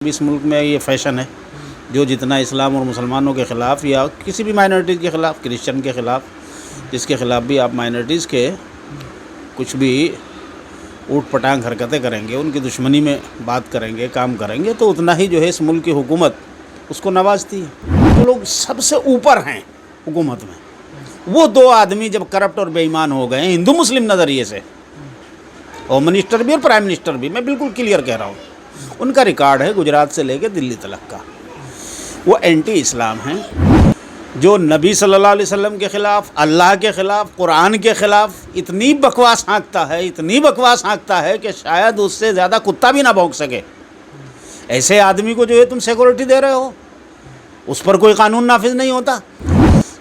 इस मुल्क में ये फैशन है जो जितना इस्लाम और मुसलमानों के ख़िलाफ़ या किसी भी माइनॉरिटीज़ के ख़िलाफ़, क्रिश्चियन के ख़िलाफ़, जिसके ख़िलाफ़ भी आप माइनॉरिटीज़ के कुछ भी ऊट पटांग हरकतें करेंगे, उनकी दुश्मनी में बात करेंगे, काम करेंगे, तो उतना ही जो है इस मुल्क की हुकूमत उसको नवाजती है। जो लोग सबसे ऊपर हैं हुकूमत में, वो दो आदमी जब करप्ट और बेईमान हो गए हिंदू मुस्लिम नज़रिए से, होम मिनिस्टर भी और प्राइम मिनिस्टर भी, मैं बिल्कुल क्लियर कह रहा हूँ, उनका रिकॉर्ड है गुजरात से लेकर दिल्ली तक का, वो एंटी इस्लाम हैं। जो नबी सल्लल्लाहु अलैहि वसल्लम के ख़िलाफ़, अल्लाह के ख़िलाफ़, कुरान के ख़िलाफ़ इतनी बकवास हाँकता है, इतनी बकवास हाँकता है कि शायद उससे ज़्यादा कुत्ता भी ना भौंक सके। ऐसे आदमी को जो है तुम सिक्योरिटी दे रहे हो, उस पर कोई कानून नाफिज नहीं होता।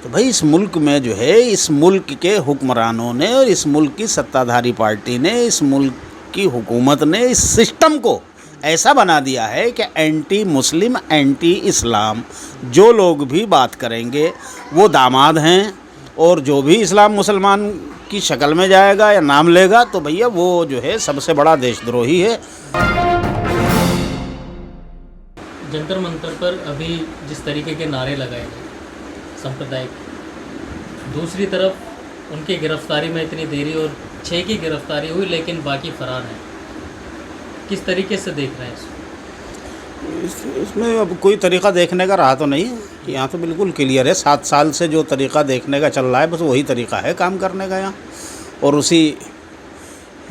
तो भाई इस मुल्क में जो है, इस मुल्क के हुक्मरानों ने और इस मुल्क की सत्ताधारी पार्टी ने, इस मुल्क की हुकूमत ने इस सिस्टम को ऐसा बना दिया है कि एंटी मुस्लिम, एंटी इस्लाम जो लोग भी बात करेंगे वो दामाद हैं, और जो भी इस्लाम मुसलमान की शक्ल में जाएगा या नाम लेगा तो भैया वो जो है सबसे बड़ा देशद्रोही है। जंतर मंतर पर अभी जिस तरीके के नारे लगाए गए सांप्रदायिक, दूसरी तरफ उनकी गिरफ्तारी में इतनी देरी और 6 की गिरफ्तारी हुई लेकिन बाकी फरार हैं, किस तरीके से देख रहे हैं इसको? इसमें अब कोई तरीक़ा देखने का रहा तो नहीं है, यहाँ तो बिल्कुल क्लियर है। 7 साल से जो तरीक़ा देखने का चल रहा है बस वही तरीक़ा है काम करने का यहाँ, और उसी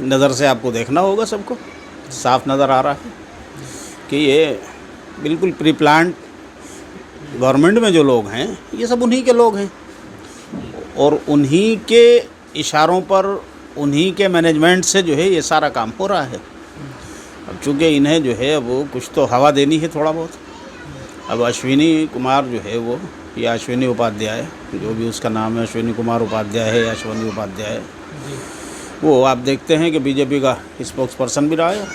नज़र से आपको देखना होगा। सबको साफ नज़र आ रहा है कि ये बिल्कुल प्री प्लान्ड, गवर्नमेंट में जो लोग हैं ये सब उन्हीं के लोग हैं, और उन्हीं के इशारों पर, उन्हीं के मैनेजमेंट से जो है ये सारा काम हो रहा है। अब चूँकि इन्हें जो है वो कुछ तो हवा देनी है थोड़ा बहुत। अब अश्विनी कुमार जो है वो, या अश्विनी उपाध्याय, जो भी उसका नाम है, अश्विनी कुमार उपाध्याय है या अश्विनी उपाध्याय है, वो आप देखते हैं कि बीजेपी का स्पोक्स पर्सन भी रहा है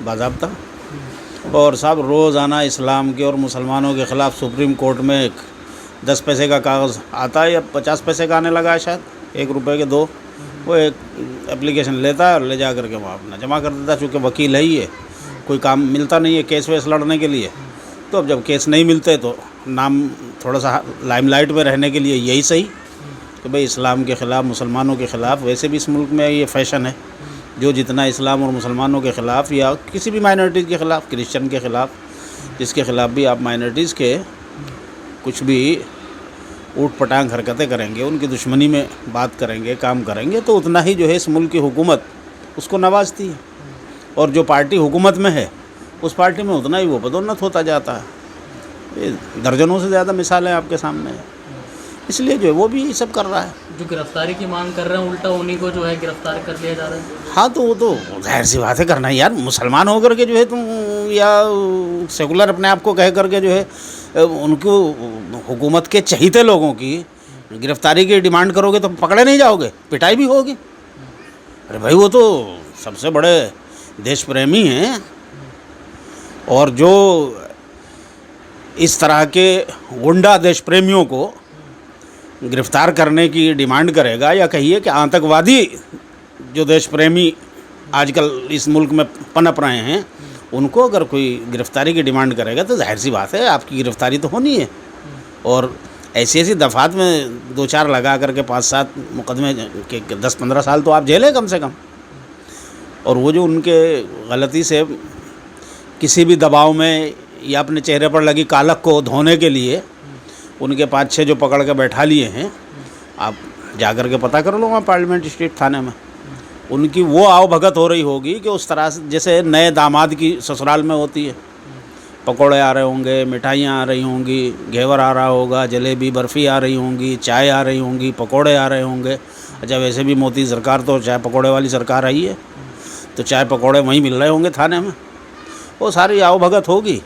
बाज़ाब्ता, और साहब रोज़ाना इस्लाम के और मुसलमानों के ख़िलाफ़ सुप्रीम कोर्ट में एक 10 पैसे का कागज़ आता है या 50 पैसे का आने लगा है शायद, 1 रुपये के 2, वो एक एप्लीकेशन लेता है और ले जा कर के वहाँ अपना जमा कर देता है। चूँकि वकील है ही है, कोई काम मिलता नहीं है केस वेस लड़ने के लिए, तो अब जब केस नहीं मिलते तो नाम थोड़ा सा लाइमलाइट में रहने के लिए यही सही कि भाई इस्लाम के ख़िलाफ़, मुसलमानों के ख़िलाफ़। वैसे भी इस मुल्क में ये फैशन है जो जितना इस्लाम और मुसलमानों के ख़िलाफ़ या किसी भी माइनॉरिटीज़ के ख़िलाफ़, क्रिश्चियन के ख़िलाफ़, जिसके ख़िलाफ़ भी आप माइनॉरिटीज़ के कुछ भी ऊट पटांग हरकतें करेंगे, उनकी दुश्मनी में बात करेंगे, काम करेंगे, तो उतना ही जो है इस मुल्क की हुकूमत उसको नवाजती है, और जो पार्टी हुकूमत में है उस पार्टी में उतना ही वो पदोन्नत होता जाता है। ये दर्जनों से ज़्यादा मिसालें आपके सामने हैं, इसलिए जो है वो भी ये सब कर रहा है। जो गिरफ्तारी की मांग कर रहे हैं उल्टा उन्हीं को जो है गिरफ्तार कर लिया जा रहा है। हाँ, तो वो तो जाहिर सी बात है करना ही यार। मुसलमान होकर के जो है तुम, या सेकुलर अपने आप को कह करके जो है उनको हुकूमत के चहीते लोगों की गिरफ्तारी की डिमांड करोगे तो पकड़े नहीं जाओगे, पिटाई भी होगी। अरे भाई वो तो सबसे बड़े देश प्रेमी हैं, और जो इस तरह के गुंडा देश प्रेमियों को गिरफ्तार करने की डिमांड करेगा, या कहिए कि आतंकवादी जो देश प्रेमी आजकल इस मुल्क में पनप रहे हैं, उनको अगर कोई गिरफ्तारी की डिमांड करेगा तो जाहिर सी बात है आपकी गिरफ्तारी तो होनी है। और ऐसी ऐसी दफ़ात में 2-4 लगा करके 5-7 मुकदमे के 10-15 साल तो आप जेल है कम से कम। और वो जो उनके गलती से किसी भी दबाव में या अपने चेहरे पर लगी कालक को धोने के लिए उनके 5-6 जो पकड़ के बैठा लिए हैं, आप जा कर के पता कर लो वहाँ पार्लियामेंट स्ट्रीट थाने में, उनकी वो आओ भगत हो रही होगी कि उस तरह से जैसे नए दामाद की ससुराल में होती है। पकौड़े आ रहे होंगे, मिठाइयाँ आ रही होंगी, घेवर आ रहा होगा, जलेबी बर्फ़ी आ रही होंगी, चाय आ रही होंगी, पकौड़े आ रहे होंगे। अच्छा, वैसे भी मोदी सरकार तो चाय पकौड़े वाली सरकार आई है, तो चाय पकौड़े वहीं मिल रहे होंगे थाने में, वो सारी आओ भगत होगी,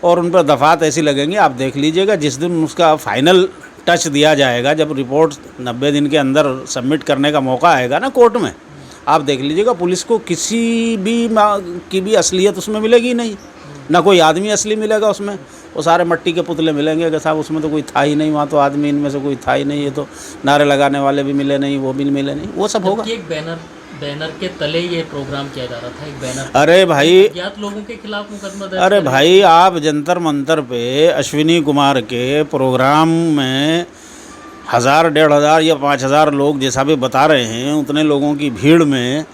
और उन पर दफ़ात ऐसी लगेंगी। आप देख लीजिएगा जिस दिन उसका फाइनल टच दिया जाएगा, जब रिपोर्ट 90 दिन के अंदर सबमिट करने का मौका आएगा ना कोर्ट में, आप देख लीजिएगा पुलिस को किसी भी की भी असलियत उसमें मिलेगी नहीं, ना कोई आदमी असली मिलेगा उसमें। वो सारे मट्टी के पुतले मिलेंगे कि साहब उसमें तो कोई था ही नहीं, वहाँ तो आदमी इनमें से कोई था ही नहीं, ये तो नारे लगाने वाले भी मिले नहीं, वो भी मिले नहीं, वो सब होगा। एक बैनर बैनर के तले ये प्रोग्राम किया जा रहा था, एक बैनर अरे भाई, अज्ञात लोगों के खिलाफ मुकदमा दर्ज अरे करें। भाई, आप जंतर मंतर पे अश्विनी कुमार के प्रोग्राम में 1000, 1500 या 5000 लोग जैसा भी बता रहे हैं, उतने लोगों की भीड़ में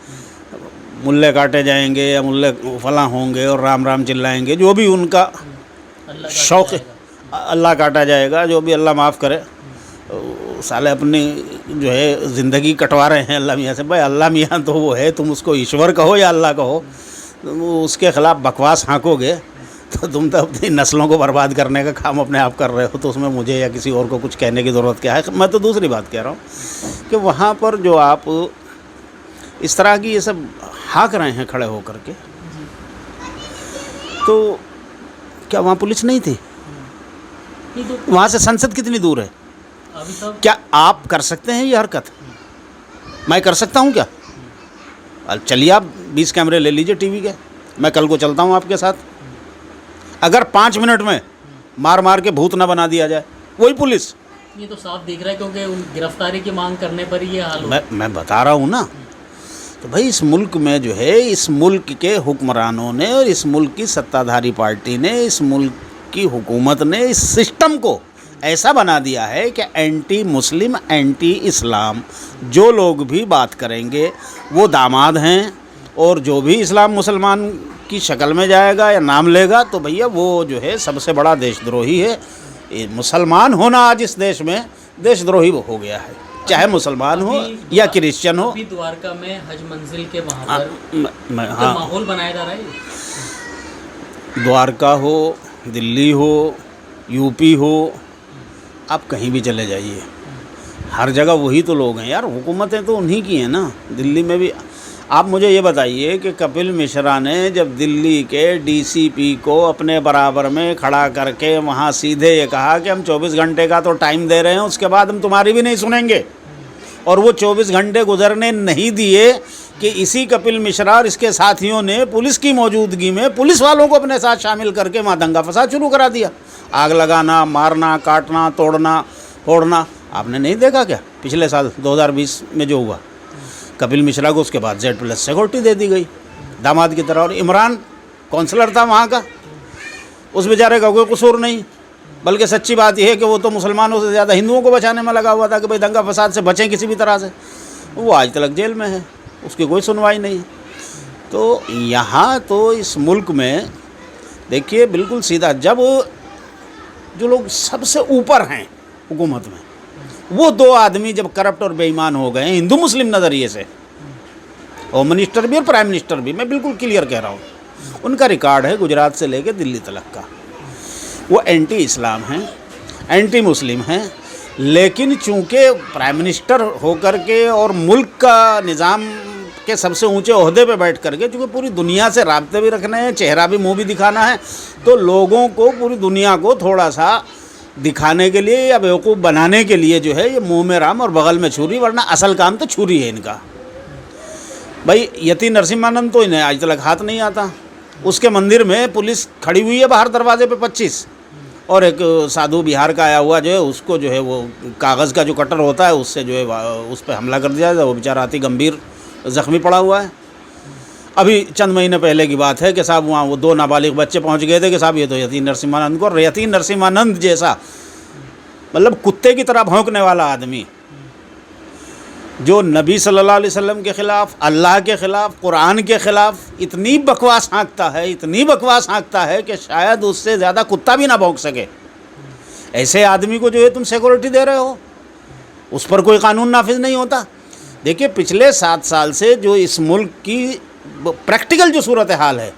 मुल्ले काटे जाएंगे या मुल्ले फला होंगे और राम राम चिल्लाएंगे, जो भी उनका अल्लाह का शौक़, जाएगा। अल्लाह काटा जाएगा, जो भी अल्लाह माफ़ करे। साले अपनी जो है ज़िंदगी कटवा रहे हैं अल्लाह मियाँ से। भाई अल्लाह मियाँ तो वो है, तुम उसको ईश्वर कहो या अल्लाह कहो, उसके ख़िलाफ़ बकवास हाँकोगे तो तुम तो अपनी नस्लों को बर्बाद करने का काम अपने आप कर रहे हो। तो उसमें मुझे या किसी और को कुछ कहने की ज़रूरत क्या है। मैं तो दूसरी बात कह रहा हूँ कि वहाँ पर जो आप इस तरह की ये सब हाँक रहे हैं खड़े होकर के, तो क्या वहाँ पुलिस नहीं थी? नहीं तो वहाँ से संसद कितनी दूर है? अभी तक क्या आप कर सकते हैं ये हरकत? मैं कर सकता हूँ क्या? चलिए आप 20 कैमरे ले लीजिए टीवी के, मैं कल को चलता हूँ आपके साथ। अगर 5 मिनट में मार मार के भूत ना बना दिया जाए, वही पुलिस। ये तो साफ दिख रहा है, क्योंकि उन गिरफ्तारी की मांग करने पर ही ये हाल हो। मैं बता रहा हूँ ना। तो भाई इस मुल्क में जो है, इस मुल्क के हुक्मरानों ने और इस मुल्क की सत्ताधारी पार्टी ने, इस मुल्क की हुकूमत ने इस सिस्टम को ऐसा बना दिया है कि एंटी मुस्लिम, एंटी इस्लाम जो लोग भी बात करेंगे वो दामाद हैं, और जो भी इस्लाम मुसलमान की शक्ल में जाएगा या नाम लेगा तो भैया वो जो है सबसे बड़ा देशद्रोही है। ये मुसलमान होना आज इस देश में देशद्रोही हो गया है, चाहे मुसलमान हो या क्रिश्चियन हो। अभी द्वारका में हज मंजिल के वहाँ पर तो हाँ, माहौल बनाया जा रहा है। द्वारका हो, दिल्ली हो, यूपी हो, आप कहीं भी चले जाइए, हर जगह वही तो लोग हैं यार। हुकूमतें तो उन्हीं की हैं ना। दिल्ली में भी आप मुझे ये बताइए कि कपिल मिश्रा ने जब दिल्ली के डीसीपी को अपने बराबर में खड़ा करके वहाँ सीधे ये कहा कि हम 24 घंटे का तो टाइम दे रहे हैं, उसके बाद हम तुम्हारी भी नहीं सुनेंगे, और वो 24 घंटे गुजरने नहीं दिए कि इसी कपिल मिश्रा और इसके साथियों ने पुलिस की मौजूदगी में पुलिस वालों को अपने साथ शामिल करके वहाँ दंगा फसाद शुरू करा दिया। आग लगाना, मारना, काटना, तोड़ना, फोड़ना। आपने नहीं देखा क्या पिछले साल 2020 में जो हुआ? कपिल मिश्रा को उसके बाद Z+ सिक्योरिटी दे दी गई दामाद की तरह, और इमरान काउंसलर था वहाँ का, उस बेचारे का कोई कसूर नहीं। बल्कि सच्ची बात यह है कि वो तो मुसलमानों से ज़्यादा हिंदुओं को बचाने में लगा हुआ था कि भाई दंगा फसाद से बचें किसी भी तरह से। वो आज तक जेल में है, उसकी कोई सुनवाई नहीं। तो यहाँ तो इस मुल्क में देखिए बिल्कुल सीधा, जब जो लोग सबसे ऊपर हैं हुकूमत में, वो 2 आदमी जब करप्ट और बेईमान हो गए हिंदू मुस्लिम नज़रिए से, होम मिनिस्टर भी और प्राइम मिनिस्टर भी, मैं बिल्कुल क्लियर कह रहा हूँ, उनका रिकॉर्ड है गुजरात से लेकर दिल्ली तक का। वो एंटी इस्लाम हैं, एंटी मुस्लिम हैं, लेकिन चूँकि प्राइम मिनिस्टर होकर के और मुल्क का निज़ाम के सबसे ऊंचे ओहदे पे बैठ करके, चूँकि पूरी दुनिया से राब्ते भी रखने हैं, चेहरा भी मुंह भी दिखाना है, तो लोगों को, पूरी दुनिया को थोड़ा सा दिखाने के लिए या बेवकूफ़ बनाने के लिए जो है ये मुंह में राम और बगल में छुरी, वरना असल काम तो छुरी है इनका। भाई यति नरसिम्हानंद तो इन्हें आज तक हाथ नहीं आता। उसके मंदिर में पुलिस खड़ी हुई है बाहर दरवाजे पे 25, और एक साधु बिहार का आया हुआ जो है उसको जो है वो कागज़ का जो कटर होता है उससे जो है उस पर हमला कर दिया जाए। वो बेचारा अति गंभीर ज़ख्मी पड़ा हुआ है। अभी चंद महीने पहले की बात है कि साहब वहाँ वो 2 नाबालिग बच्चे पहुँच गए थे कि साहब ये तो यति नरसिम्हानंद को, और यति नरसिम्हानंद जैसा मतलब कुत्ते की तरह भौंकने वाला आदमी, जो नबी सल्लल्लाहु अलैहि वसल्लम के ख़िलाफ़, अल्लाह के ख़िलाफ़, कुरान के ख़िलाफ़ इतनी बकवास हाँकता है, इतनी बकवास हाँकता है कि शायद उससे ज़्यादा कुत्ता भी ना भौंक सके। ऐसे आदमी को जो है तुम सिक्योरिटी दे रहे हो, उस पर कोई कानून नाफिज नहीं होता। देखिए पिछले 7 साल से जो इस मुल्क की प्रैक्टिकल जो सूरत हाल है,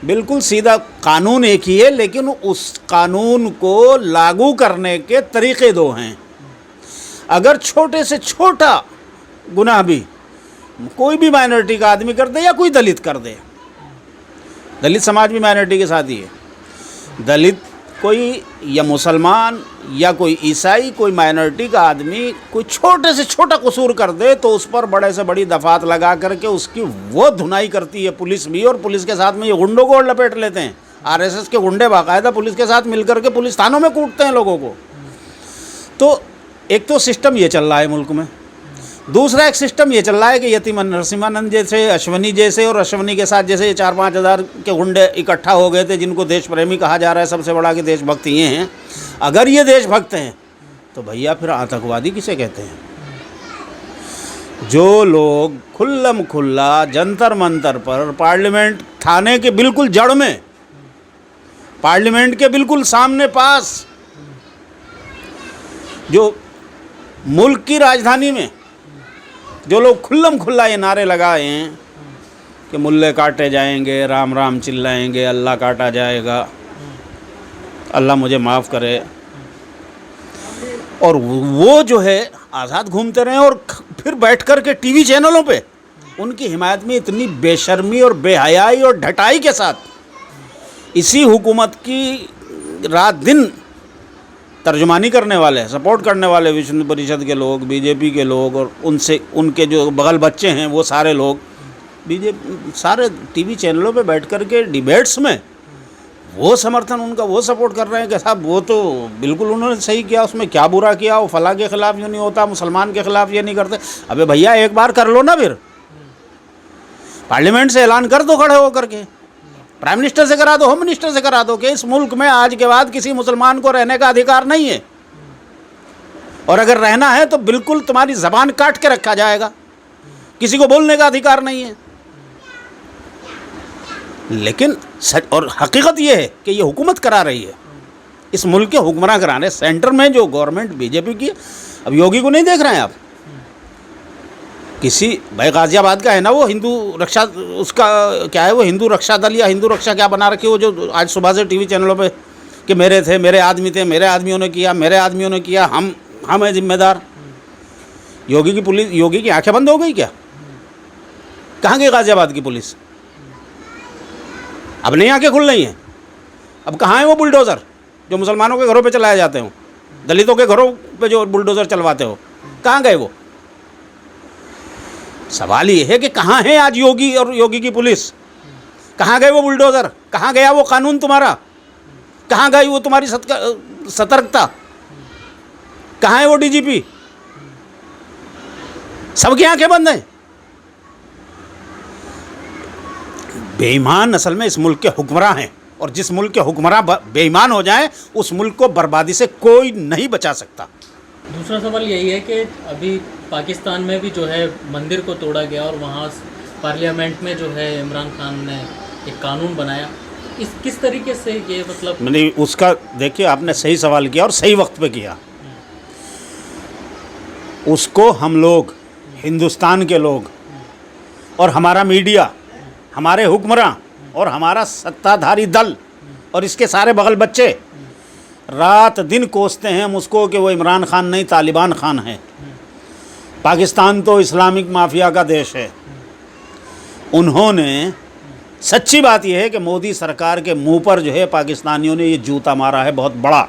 बिल्कुल सीधा कानून एक ही है, लेकिन उस कानून को लागू करने के तरीक़े 2 हैं। अगर छोटे से छोटा गुनाह भी कोई भी माइनॉरिटी का आदमी कर दे या कोई दलित कर दे, दलित समाज भी माइनॉरिटी के साथ ही है, दलित कोई या मुसलमान या कोई ईसाई, कोई माइनॉरिटी का आदमी कोई छोटे से छोटा कसूर कर दे तो उस पर बड़े से बड़ी दफात लगा करके उसकी वो धुनाई करती है पुलिस भी, और पुलिस के साथ में ये गुंडों को और लपेट लेते हैं। आरएसएस के गुंडे बाकायदा पुलिस के साथ मिल करके पुलिस थानों में कूटते हैं लोगों को। तो एक तो सिस्टम ये चल रहा है मुल्क में। दूसरा एक सिस्टम ये चल रहा है कि यतीम नरसिम्हानंद जैसे, अश्वनी जैसे, और अश्वनी के साथ जैसे 4-5 हज़ार के गुंडे इकट्ठा हो गए थे जिनको देश प्रेमी कहा जा रहा है, सबसे बड़ा कि देशभक्त ये हैं। अगर ये देशभक्त हैं तो भैया फिर आतंकवादी किसे कहते हैं? जो लोग खुल्लम खुल्ला जंतर मंतर पर, पार्लियामेंट थाने के बिल्कुल जड़ में, पार्लियामेंट के बिल्कुल सामने पास, जो मुल्क की राजधानी में जो लोग खुल्लम खुल्ला ये नारे लगाए हैं कि मुल्ले काटे जाएंगे, राम राम चिल्लाएंगे, अल्लाह काटा जाएगा, अल्लाह मुझे माफ़ करे, और वो जो है आज़ाद घूमते रहे और फिर बैठ कर के टीवी चैनलों पे उनकी हिमायत में इतनी बेशर्मी और बेहयाई और ढटाई के साथ इसी हुकूमत की रात दिन तर्जुमानी करने वाले, सपोर्ट करने वाले विश्व परिषद के लोग, बीजेपी के लोग, और उनसे उनके जो बगल बच्चे हैं वो सारे लोग बीजेपी सारे टीवी चैनलों पे बैठ कर के डिबेट्स में वो समर्थन उनका, वो सपोर्ट कर रहे हैं कि साहब वो तो बिल्कुल उन्होंने सही किया, उसमें क्या बुरा किया, वो फलां के ख़िलाफ़ यूँ नहीं होता, मुसलमान के ख़िलाफ़ ये नहीं करते। अबे भैया एक बार कर लो ना, फिर पार्लियामेंट से ऐलान कर दो खड़े होकर के, प्राइम मिनिस्टर से करा दो, होम मिनिस्टर से करा दो कि इस मुल्क में आज के बाद किसी मुसलमान को रहने का अधिकार नहीं है, और अगर रहना है तो बिल्कुल तुम्हारी ज़बान काट के रखा जाएगा, किसी को बोलने का अधिकार नहीं है। लेकिन सच और हकीकत ये है कि ये हुकूमत करा रही है, इस मुल्क के हुक्मरान करा रहे हैं। सेंटर में जो गवर्नमेंट बीजेपी की, अब योगी को नहीं देख रहे हैं आप, किसी भाई गाज़ियाबाद का है ना वो हिंदू रक्षा, उसका क्या है वो हिंदू रक्षा दल या हिंदू रक्षा क्या बना रखी, वो जो आज सुबह से टीवी चैनलों पे कि मेरे थे, मेरे आदमी थे, मेरे आदमियों ने किया, मेरे आदमियों ने किया, हम हैं जिम्मेदार। योगी की पुलिस, योगी की आंखें बंद हो गई क्या? कहाँ गई गाज़ियाबाद की पुलिस? अब नहीं आंखें खुल रही हैं। अब कहाँ है वो बुलडोज़र जो मुसलमानों के घरों पे चलाए जाते हो, दलितों के घरों पे जो बुलडोज़र चलवाते हो, कहाँ गए वो? सवाल ये है कि कहाँ है आज योगी और योगी की पुलिस? कहाँ गए वो बुलडोज़र? कहाँ गया वो कानून तुम्हारा? कहाँ गई वो तुम्हारी सतर्कता? कहाँ है वो डीजीपी? सबकी आंखें बंद हैं। बेईमान असल में इस मुल्क के हुक्मरान हैं, और जिस मुल्क के हुक्मरान बेईमान हो जाएं उस मुल्क को बर्बादी से कोई नहीं बचा सकता। दूसरा सवाल यही है कि अभी पाकिस्तान में भी जो है मंदिर को तोड़ा गया और वहाँ पार्लियामेंट में जो है इमरान खान ने एक कानून बनाया, इस किस तरीके से ये मतलब मैंने उसका, देखिए आपने सही सवाल किया और सही वक्त पे किया। उसको हम लोग, हिंदुस्तान के लोग और हमारा मीडिया, हमारे हुक्मरान और हमारा सत्ताधारी दल और इसके सारे बगल बच्चे रात दिन कोसते हैं हम उसको कि वो इमरान खान नहीं, तालिबान खान है। पाकिस्तान तो इस्लामिक माफिया का देश है। उन्होंने, सच्ची बात यह है कि मोदी सरकार के मुंह पर जो है पाकिस्तानियों ने ये जूता मारा है, बहुत बड़ा।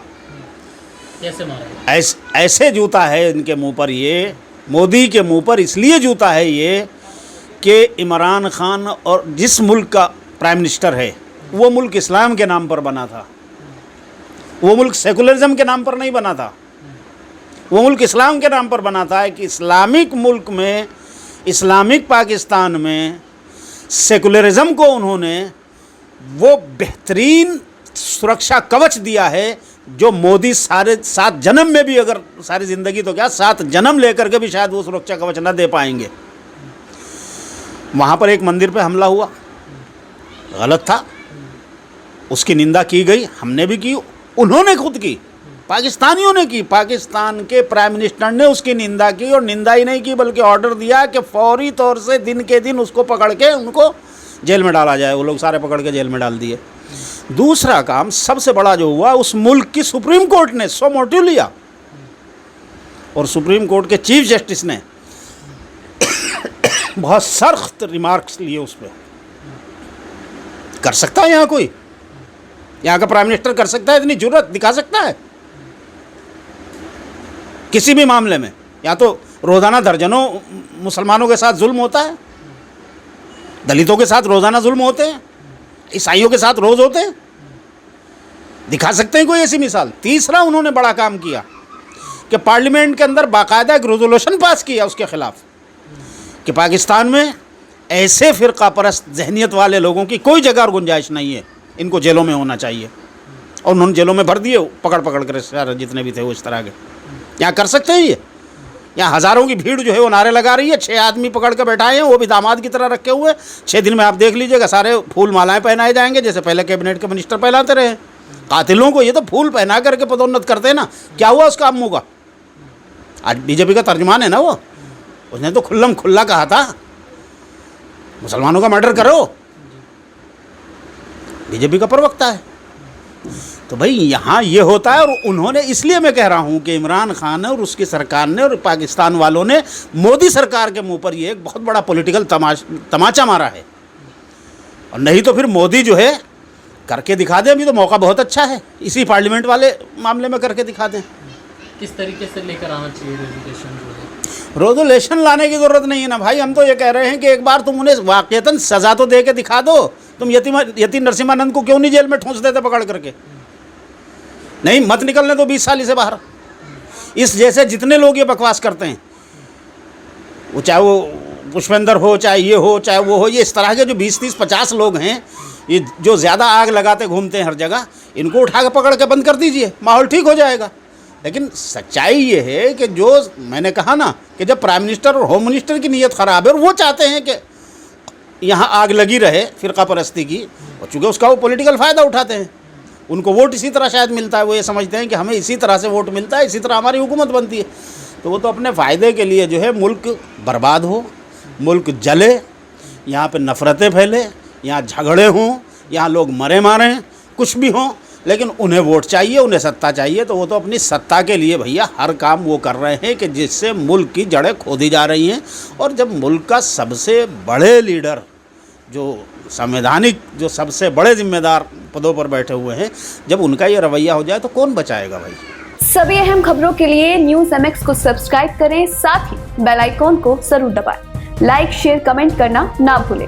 कैसे मारा? ऐसे जूता है इनके मुंह पर, ये मोदी के मुंह पर इसलिए जूता है ये कि इमरान खान और जिस मुल्क का प्राइम मिनिस्टर है वो मुल्क इस्लाम के नाम पर बना था, वो मुल्क सेकुलरिज्म के नाम पर नहीं बना था, वो मुल्क इस्लाम के नाम पर बना था। कि इस्लामिक मुल्क में, इस्लामिक पाकिस्तान में सेकुलरिज्म को उन्होंने वो बेहतरीन सुरक्षा कवच दिया है जो मोदी सारे 7 जन्म में भी, अगर सारी ज़िंदगी तो क्या 7 जन्म लेकर के भी शायद वो सुरक्षा कवच न दे पाएंगे। वहाँ पर एक मंदिर पे हमला हुआ, गलत था, उसकी निंदा की गई, हमने भी की, उन्होंने खुद की, पाकिस्तानियों ने की। पाकिस्तान के प्राइम मिनिस्टर ने उसकी निंदा की, और निंदा ही नहीं की बल्कि ऑर्डर दिया कि फौरी तौर से दिन के दिन उसको पकड़ के उनको जेल में डाला जाए। वो लोग सारे पकड़ के जेल में डाल दिए। दूसरा काम सबसे बड़ा जो हुआ, उस मुल्क की सुप्रीम कोर्ट ने सो मोटिव लिया, और सुप्रीम कोर्ट के चीफ जस्टिस ने बहुत सख्त रिमार्क्स लिए उस पर। कर सकता है यहाँ कोई? यहाँ का प्राइम मिनिस्टर कर सकता है? इतनी जुर्रत दिखा सकता है किसी भी मामले में? यहाँ तो रोज़ाना दर्जनों मुसलमानों के साथ जुल्म होता है, दलितों के साथ रोज़ाना जुल्म होते हैं, ईसाइयों के साथ रोज़ होते हैं। दिखा सकते हैं कोई ऐसी मिसाल? तीसरा उन्होंने बड़ा काम किया कि पार्लियामेंट के अंदर बाकायदा एक रेजोल्यूशन पास किया उसके खिलाफ कि पाकिस्तान में ऐसे फ़िरका परस्त जहनीत वाले लोगों की कोई जगह और गुंजाइश नहीं है, इनको जेलों में होना चाहिए। और उन्होंने जेलों में भर दिए पकड़ पकड़ कर सारे जितने भी थे वो इस तरह के। यहाँ कर सकते हैं ये? यहाँ हज़ारों की भीड़ जो है वो नारे लगा रही है, 6 आदमी पकड़ के बैठाए हैं, वो भी दामाद की तरह रखे हुए। 6 दिन में आप देख लीजिएगा सारे फूल मालाएं पहनाए जाएंगे, जैसे पहले कैबिनेट के मिनिस्टर पहनाते रहे। कातिलों को ये तो फूल पहना करके पदोन्नत करते हैं ना, क्या हुआ उसका अम्मू का? आज बीजेपी का तर्जुमान है ना वो, उसने तो खुल्लम खुल्ला कहा था मुसलमानों का मर्डर करो, बीजेपी का प्रवक्ता है। तो भाई यहाँ ये होता है। और उन्होंने, इसलिए मैं कह रहा हूँ कि इमरान खान ने और उसकी सरकार ने और पाकिस्तान वालों ने मोदी सरकार के मुंह पर ये एक बहुत बड़ा पॉलिटिकल तमाचा मारा है। और नहीं तो फिर मोदी जो है करके दिखा दें, अभी तो मौका बहुत अच्छा है, इसी पार्लियामेंट वाले मामले में करके दिखा दें। किस तरीके से लेकर आना चाहिए रेजोल्यूशन? रेजोल्यूशन लाने की ज़रूरत नहीं है ना भाई। हम तो ये कह रहे हैं कि एक बार तुम उन्हें वाक़ईतन सज़ा तो दे के दिखा दो। तुम यतीम नरसिम्हानंद को क्यों नहीं जेल में ठूंस देते पकड़ करके? नहीं, मत निकलने दो 20 साल से बाहर। इस जैसे जितने लोग ये बकवास करते हैं, वो चाहे वो पुष्पेंद्र हो, चाहे ये हो, चाहे वो हो, ये इस तरह के जो 20, 30, 50 लोग हैं, ये जो ज़्यादा आग लगाते घूमते हैं हर जगह, इनको उठा के पकड़ के बंद कर दीजिए, माहौल ठीक हो जाएगा। लेकिन सच्चाई ये है कि जो मैंने कहा ना कि जब प्राइम मिनिस्टर और होम मिनिस्टर की नीयत ख़राब है और वो चाहते हैं कि यहाँ आग लगी रहे फ़िरका परस्ती की, और चूँकि उसका वो पॉलिटिकल फ़ायदा उठाते हैं, उनको वोट इसी तरह शायद मिलता है, वो ये समझते हैं कि हमें इसी तरह से वोट मिलता है, इसी तरह हमारी हुकूमत बनती है। तो वो तो अपने फ़ायदे के लिए जो है मुल्क बर्बाद हो, मुल्क जले, यहाँ पे नफ़रतें फैले, यहाँ झगड़े हों, यहाँ लोग मरे मारें, कुछ भी हों, लेकिन उन्हें वोट चाहिए, उन्हें सत्ता चाहिए। तो वो तो अपनी सत्ता के लिए भैया हर काम वो कर रहे हैं कि जिससे मुल्क की जड़ें खोदी जा रही हैं। और जब मुल्क का सबसे बड़े लीडर, जो संवैधानिक, जो सबसे बड़े जिम्मेदार पदों पर बैठे हुए हैं, जब उनका ये रवैया हो जाए तो कौन बचाएगा भाई? सभी अहम खबरों के लिए न्यूज़ MX को सब्सक्राइब करें, साथ ही बेल आइकॉन को जरूर दबाएं। लाइक, शेयर, कमेंट करना ना भूलें।